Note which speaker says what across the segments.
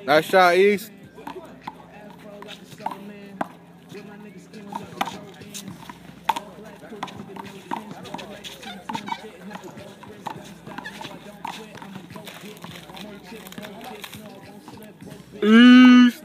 Speaker 1: Nice shot, East. East.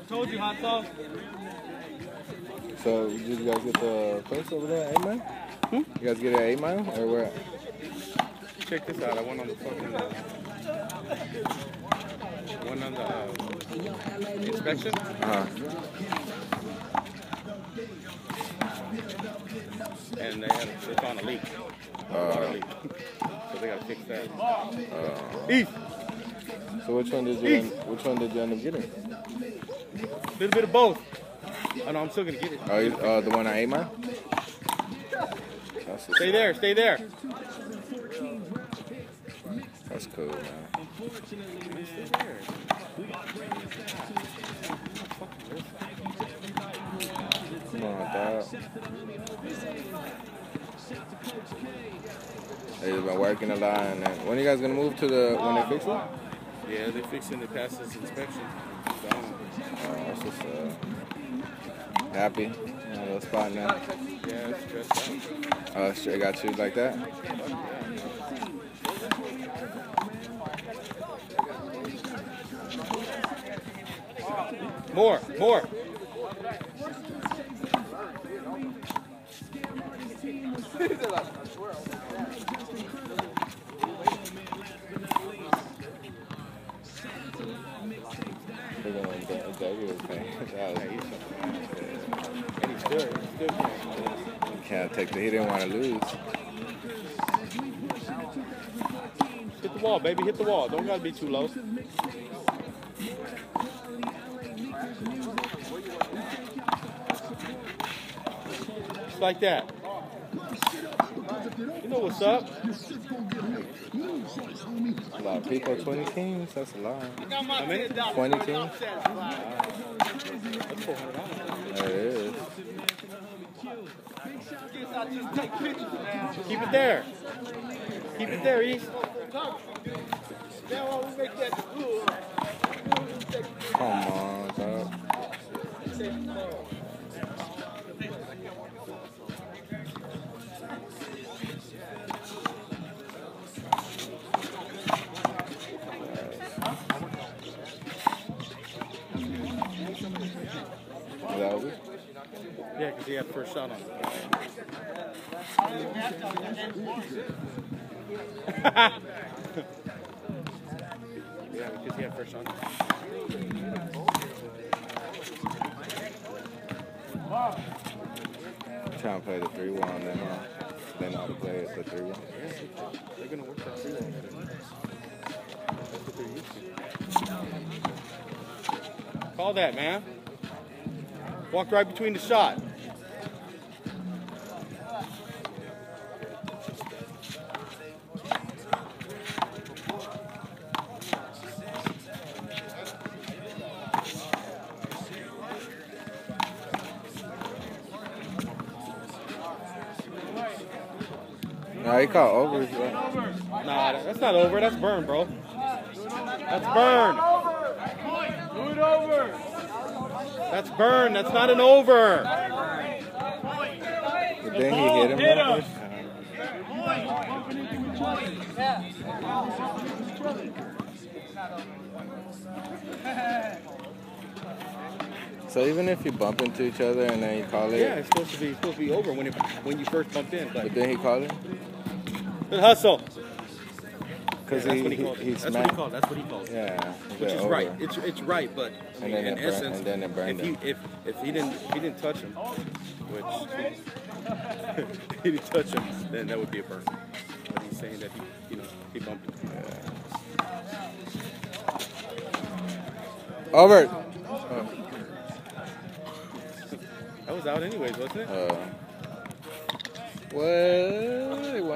Speaker 2: Told you, hot sauce.
Speaker 1: So, did you guys get the place over there at 8 Mile? You guys get it at 8 Mile or where?
Speaker 2: Check this out. I went on the fucking inspection. And they found a leak. Water leak. So they gotta fix that. East.
Speaker 1: So which one did you end up getting?
Speaker 2: A little bit of both. Oh no, I'm still gonna get it.
Speaker 1: Oh, the one at 8 Mile?
Speaker 2: Stay there, stay there.
Speaker 1: That's cool, man. Come on, dog. They've been working a lot. And when are you guys gonna move to when they fix it?
Speaker 2: Yeah, they're fixing to pass this inspection.
Speaker 1: That's just happy. A little spot now.
Speaker 2: Yeah, it's stressed out.
Speaker 1: Straight got you like that?
Speaker 2: More.
Speaker 1: Can't take the. He didn't want to lose.
Speaker 2: Hit the wall, baby. Hit the wall. Don't gotta be too low. Just like that. You know what's up.
Speaker 1: A lot of people, 20 teams. That's a lot.
Speaker 2: How many?
Speaker 1: 20 teams.
Speaker 2: That's $400.
Speaker 1: There it is.
Speaker 2: Keep it there. Keep it there, East.
Speaker 1: Come on, dog. Is that over?
Speaker 2: Yeah, because he had first shot on it. Yeah, because he had first shot on it.
Speaker 1: Trying to play the 3-1 on them, huh? They know how to play it, the 3-1.
Speaker 2: They're going to work that 3-1. That's what they're used to. Call that, man. Walked right between the shot.
Speaker 1: No, he caught over.
Speaker 2: Nah, that's not over. That's burn, bro. That's burn.
Speaker 3: Do it over.
Speaker 2: That's burn. That's not an over.
Speaker 1: But then he hit him.
Speaker 3: Yeah.
Speaker 1: So even if you bump into each other and then you call it,
Speaker 2: Yeah, it's supposed to be over when you first bumped in.
Speaker 1: but then he called it
Speaker 2: Good hustle.
Speaker 1: because
Speaker 2: That's what he called.
Speaker 1: he
Speaker 2: That's what he
Speaker 1: smacked.
Speaker 2: called. That's what he called.
Speaker 1: Yeah,
Speaker 2: Which is
Speaker 1: over.
Speaker 2: right. It's right, but I mean,
Speaker 1: then
Speaker 2: in essence,
Speaker 1: and then it burned him.
Speaker 2: if he didn't touch him, which he didn't touch him, then that would be a burn. But he's saying that he bumped him.
Speaker 1: Over.
Speaker 2: That was out anyways, wasn't it?
Speaker 1: Well, it went.